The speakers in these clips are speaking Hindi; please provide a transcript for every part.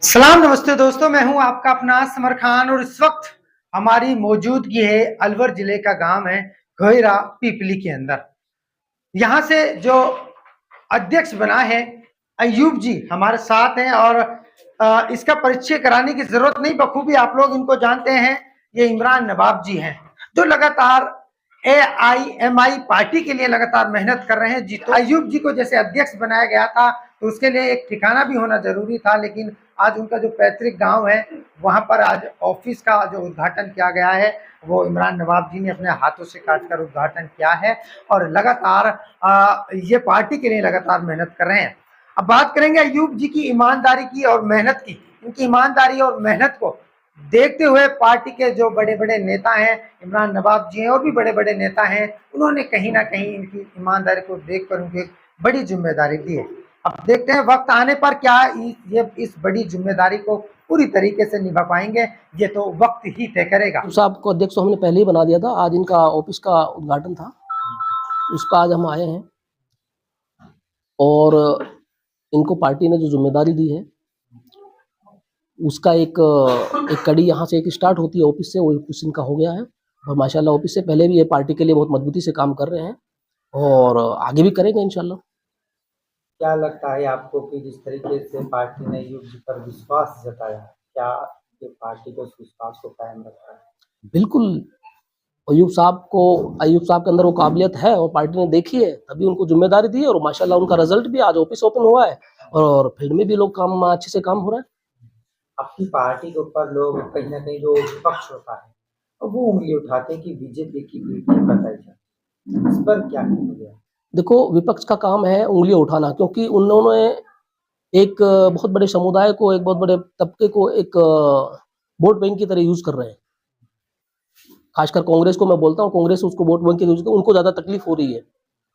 सलाम नमस्ते दोस्तों, मैं हूं आपका अपना समर खान और इस वक्त हमारी मौजूदगी है अलवर जिले का गांव है घोयरा पीपली के अंदर। यहां से जो अध्यक्ष बना है अयूब जी हमारे साथ हैं और इसका परिचय कराने की जरूरत नहीं, बखूबी आप लोग इनको जानते हैं। ये इमरान नवाब जी हैं जो लगातार AIMI पार्टी के लिए लगातार मेहनत कर रहे हैं जी। तो अयूब जी को जैसे अध्यक्ष बनाया गया था तो उसके लिए एक ठिकाना भी होना जरूरी था, लेकिन आज उनका जो पैतृक गांव है वहां पर आज ऑफिस का जो उद्घाटन किया गया है वो इमरान नवाब जी ने अपने हाथों से काटकर उद्घाटन किया है और लगातार ये पार्टी के लिए लगातार मेहनत कर रहे हैं। अब बात करेंगे अयूब जी की ईमानदारी की और मेहनत की। इनकी ईमानदारी और मेहनत को देखते हुए पार्टी के जो बड़े बड़े नेता हैं, इमरान नवाब जी हैं और भी बड़े बड़े नेता हैं, उन्होंने कहीं ना कहीं इनकी ईमानदारी को देखकर उनको एक बड़ी जिम्मेदारी दी है। अब देखते हैं वक्त आने पर क्या ये इस बड़ी जिम्मेदारी को पूरी तरीके से निभा पाएंगे, ये तो वक्त ही तय करेगा। साहब को अध्यक्ष हमने पहले ही बना दिया था। आज इनका ऑफिस का उद्घाटन था, उसका आज हम आए हैं और इनको पार्टी ने जो जिम्मेदारी दी है उसका एक कड़ी यहाँ से एक स्टार्ट होती है ऑफिस से, वो कुछ इनका हो गया है और माशाल्लाह ऑफिस से पहले भी ये पार्टी के लिए बहुत मजबूती से काम कर रहे हैं और आगे भी करेंगे इंशाल्लाह। क्या लगता है आपको कि जिस तरीके से पार्टी ने अयूब जी पर विश्वास जताया, क्या ये पार्टी को उस विश्वास को कायम रखा है? बिल्कुल, अयूब साहब के अंदर वो काबिलियत है और पार्टी ने देखी है, तभी उनको जिम्मेदारी दी है और माशाल्लाह उनका रिजल्ट भी आज ऑफिस ओपन हुआ है और फील्ड में भी लोग काम अच्छे से काम हो रहा है। अपनी पार्टी के ऊपर लोग कहीं ना कहीं जो विपक्ष होता है और वो उंगली उठाते हैं कि बीजेपी की बेटी बताई जाए, इस पर क्या हो गया? देखो, विपक्ष का काम है उंगलियां उठाना, क्योंकि उन्होंने एक बहुत बड़े समुदाय को, एक बहुत बड़े तबके को एक वोट बैंक की तरह यूज कर रहे हैं। खासकर कांग्रेस को मैं बोलता हूँ, कांग्रेस उसको वोट बैंक की यूज, उनको ज्यादा तकलीफ हो रही है।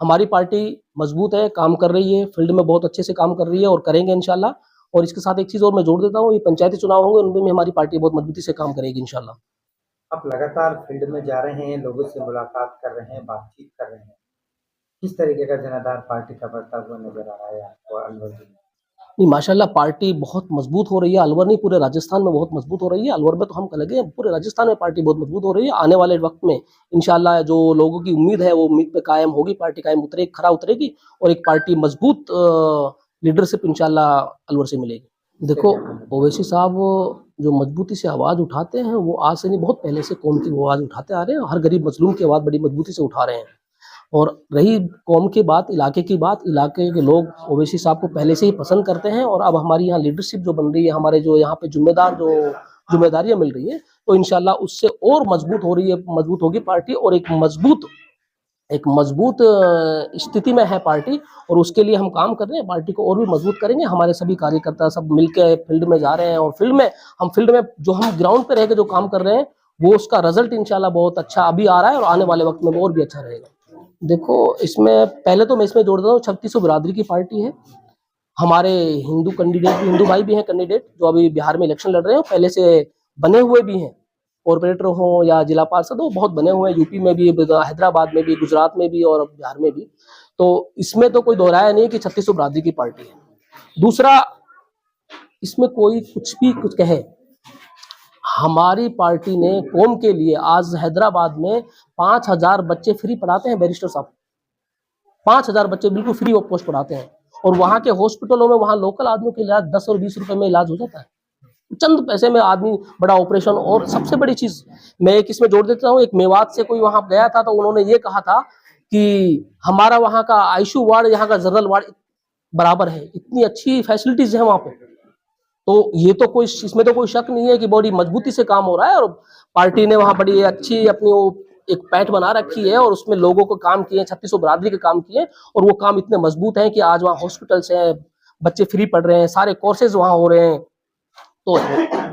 हमारी पार्टी मजबूत है, काम कर रही है, फील्ड में बहुत अच्छे से काम कर रही है और करेंगे इंशाल्लाह। और इसके साथ एक चीज और मैं जोड़ देता हूँ, ये पंचायती चुनाव होंगे उनमें भी हमारी पार्टी बहुत मजबूती से काम करेगी इंशाल्लाह। आप लगातार फील्ड में जा रहे हैं, लोगों से मुलाकात कर रहे हैं, बातचीत कर रहे हैं, किस तरीके का जनाधार पार्टी का बढ़ता हुआ नजर आ रहा है आपको अलवर जिले में? नहीं, माशाल्लाह पार्टी बहुत मजबूत हो रही है। अलवर नहीं, पूरे राजस्थान में बहुत मजबूत हो रही है। अलवर में तो हम लगे हैं, पूरे राजस्थान में पार्टी बहुत मजबूत हो रही है। आने वाले वक्त में इंशाल्लाह जो लोगों की उम्मीद है वो उम्मीद पे कायम होगी, पार्टी कायम उतरेगी, खरा उतरेगी और एक पार्टी मजबूत लीडरशिप इंशाल्लाह अलवर से मिलेगी। देखो, ओवैसी साहब जो मजबूती से आवाज उठाते हैं वो आज से नहीं, बहुत पहले से कौम की आवाज उठाते आ रहे हैं। हर गरीब मजलूम की आवाज बड़ी मजबूती से उठा रहे हैं। और रही कौम की बात, इलाके की बात, इलाके के लोग ओवैसी साहब को पहले से ही पसंद करते हैं और अब हमारी यहाँ लीडरशिप जो बन रही है, हमारे जो यहाँ पे जिम्मेदारियां मिल रही है, तो इंशाल्लाह उससे और मजबूत होगी पार्टी और एक मजबूत स्थिति में है पार्टी और उसके लिए हम काम कर रहे हैं। पार्टी को और भी मजबूत करेंगे। हमारे सभी कार्यकर्ता सब मिलकर फील्ड में जा रहे हैं और फील्ड में जो हम ग्राउंड पे रह के जो काम कर रहे हैं वो उसका रिजल्ट इंशाल्लाह बहुत अच्छा अभी आ रहा है और आने वाले वक्त में और भी अच्छा रहेगा। देखो, इसमें पहले तो मैं इसमें जोड़ देता हूँ, 3600 बिरादरी की पार्टी है। हमारे हिंदू भाई भी हैं कैंडिडेट जो अभी बिहार में इलेक्शन लड़ रहे हैं, पहले से बने हुए भी हैं, कॉर्पोरेटर हो या जिला पार्षद हो, बहुत बने हुए हैं। यूपी में भी, हैदराबाद में भी, गुजरात में भी और बिहार में भी। तो इसमें तो कोई दोहराया नहीं कि 3600 बिरादरी की पार्टी है। दूसरा, इसमें कोई कुछ कहे, हमारी पार्टी ने कौम के लिए आज हैदराबाद में 5000 बच्चे फ्री पढ़ाते हैं। बैरिस्टर साहब 5000 बच्चे बिल्कुल फ्री ऑफ कॉस्ट पढ़ाते हैं और वहां के हॉस्पिटलों में वहां लोकल आदमियों के इलाज 10 और 20 रुपए में इलाज हो जाता है, चंद पैसे में आदमी बड़ा ऑपरेशन। और सबसे बड़ी चीज मैं एक इसमें जोड़ देता हूँ, एक मेवात से कोई वहां गया था तो उन्होंने ये कहा था कि हमारा वहां का आईसीयू वार्ड यहाँ का जनरल वार्ड बराबर है, इतनी अच्छी फैसिलिटीज है वहां पे। तो ये तो कोई, इसमें तो कोई शक नहीं है कि बड़ी मजबूती से काम हो रहा है और पार्टी ने वहां बड़ी अच्छी अपनी वो एक पैठ बना रखी है और उसमें लोगों को काम किए, 3600 बिरादरी के काम किए और वो काम इतने मजबूत हैं कि आज वहाँ हॉस्पिटल्स हैं, बच्चे फ्री पढ़ रहे हैं, सारे कोर्सेज वहाँ हो रहे हैं। तो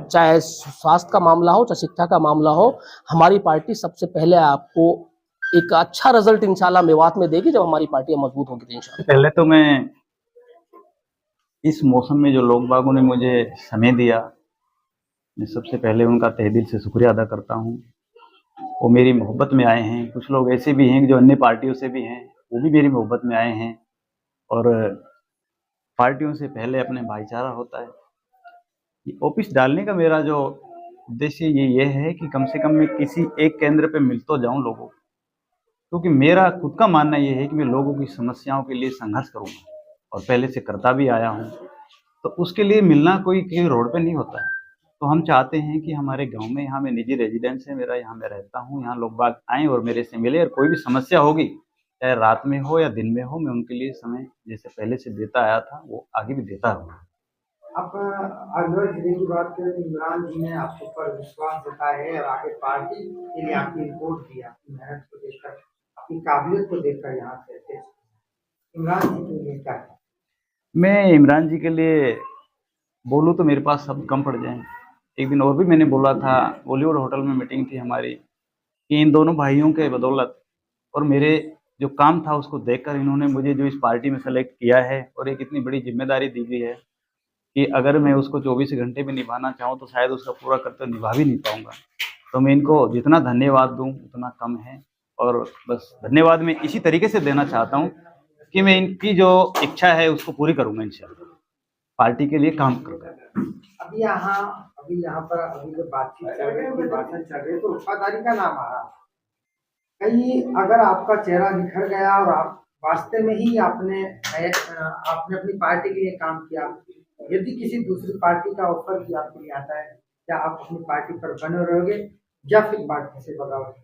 चाहे स्वास्थ्य का मामला हो, चाहे शिक्षा का मामला हो, हमारी पार्टी सबसे पहले आपको एक अच्छा रिजल्ट इंशाल्लाह मेवात में देगी जब हमारी पार्टी मजबूत होगी इंशाल्लाह। पहले तो मैं इस मौसम में जो लोग बागों ने मुझे समय दिया, मैं सबसे पहले उनका तहे दिल से शुक्रिया अदा करता हूँ। वो मेरी मोहब्बत में आए हैं। कुछ लोग ऐसे भी हैं जो अन्य पार्टियों से भी हैं, वो भी मेरी मोहब्बत में आए हैं। और पार्टियों से पहले अपने भाईचारा होता है। ये ऑफिस डालने का मेरा जो उद्देश्य ये है कि कम से कम मैं किसी एक केंद्र पे मिल तो जाऊं लोगों को, क्योंकि मेरा खुद का मानना ये है कि मैं लोगों की समस्याओं के लिए संघर्ष करूंगा और पहले से करता भी आया हूं। तो उसके लिए मिलना कोई किसी रोड पे नहीं होता है। तो हम चाहते हैं कि हमारे गांव में, यहाँ मैं निजी रेजिडेंस है मेरा, यहाँ मैं रहता हूँ, यहाँ लोग बाग आएँ और मेरे से मिले, और कोई भी समस्या होगी चाहे रात में हो या दिन में हो, मैं उनके लिए समय जैसे पहले से देता आया था वो आगे भी देता रहूँगा। आप अलवर जिले की बात करें तो इमरान जी ने आपके ऊपर विश्वास जताया है और आगे पार्टी के लिए आपकी रिपोर्ट दी, आपकी मेहनत को देखकर, आपकी काबिलियत को देखकर यहाँ से अध्यक्ष बने। इमरान जी के लिए क्या है? मैं इमरान जी के लिए बोलूँ तो मेरे पास सब कम पड़ जाएं। एक दिन और भी मैंने बोला था, बॉलीवुड होटल में मीटिंग थी हमारी, कि इन दोनों भाइयों के बदौलत और मेरे जो काम था उसको देखकर इन्होंने मुझे जो इस पार्टी में सेलेक्ट किया है और एक इतनी बड़ी जिम्मेदारी दी हुई है कि अगर मैं उसको 24 घंटे में निभाना चाहूँ तो शायद उसका पूरा कर्तव्य निभा भी नहीं पाऊंगा। तो मैं इनको जितना धन्यवाद दूं उतना कम है, और बस धन्यवाद मैं इसी तरीके से देना चाहता हूं कि मैं इनकी जो इच्छा है उसको पूरी करूंगा, इंशाल्लाह पार्टी के लिए काम करूंगा। अभी यहाँ पर अभी जो बातचीत चल रही है, भाषण चल रही है, तो वफादारी का नाम आ रहा है। कहीं अगर आपका चेहरा निखर गया और आप वास्तव में ही आपने अपनी पार्टी के लिए काम किया, यदि किसी दूसरी पार्टी का ऑफर भी आपके लिए आता है, क्या आप अपनी पार्टी पर बने रहोगे या फिर पार्टी से बगाओगे?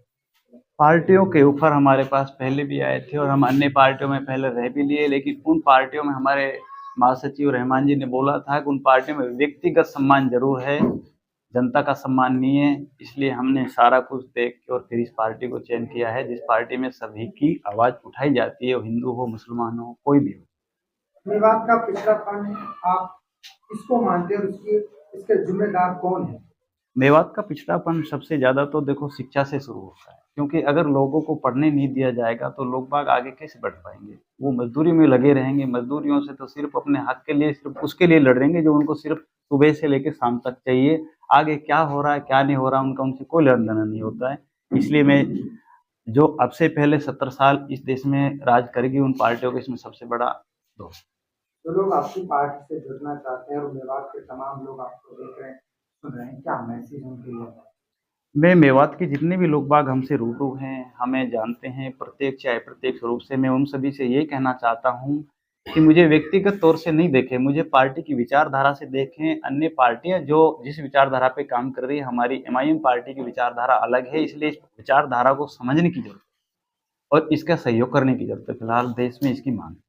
पार्टियों के ऑफर हमारे पास पहले भी आए थे और हम अन्य पार्टियों में पहले रह भी लिए, लेकिन उन पार्टियों में हमारे महासचिव रहमान जी ने बोला था कि उन पार्टियों में व्यक्तिगत सम्मान जरूर है, जनता का सम्मान नहीं है। इसलिए हमने सारा कुछ देख के और फिर इस पार्टी को चयन किया है, जिस पार्टी में सभी की आवाज़ उठाई जाती है, वो हिंदू हो, मुसलमान हो, कोई भी हो। मेवात का पिछड़ापन आप किसको मानते हैं और इसके जिम्मेदार कौन है? मेवात का पिछड़ापन सबसे ज़्यादा तो देखो शिक्षा से शुरू होता है, क्योंकि अगर लोगों को पढ़ने नहीं दिया जाएगा तो लोग बाग आगे कैसे बढ़ पाएंगे। वो मजदूरी में लगे रहेंगे, मजदूरियों से तो सिर्फ अपने हक के लिए, सिर्फ उसके लिए लड़ेंगे जो उनको सिर्फ सुबह से लेकर शाम तक चाहिए। आगे क्या हो रहा है क्या नहीं हो रहा उनका उनसे कोई लेना देना नहीं होता है। इसलिए मैं जो अब से पहले 70 साल इस देश में राज करेगी उन पार्टियों के इसमें सबसे बड़ा दोस्त। जो लोग आपकी पार्टी से जुड़ना चाहते हैं और मेवात के तमाम लोग आपको देख रहे हैं, सुन रहे हैं, क्या मैसेज उनके लिए? मैं मेवात के जितने भी लोग बाग हमसे रूबरू हैं, हमें जानते हैं प्रत्यक्ष या अप्रत्यक्ष रूप से, मैं उन सभी से ये कहना चाहता हूँ कि मुझे व्यक्तिगत तौर से नहीं देखें, मुझे पार्टी की विचारधारा से देखें। अन्य पार्टियां जो जिस विचारधारा पे काम कर रही है, हमारी एमआईएम पार्टी की विचारधारा अलग है, इसलिए इस विचारधारा को समझने की जरूरत है और इसका सहयोग करने की जरूरत है। फिलहाल देश में इसकी मांग है।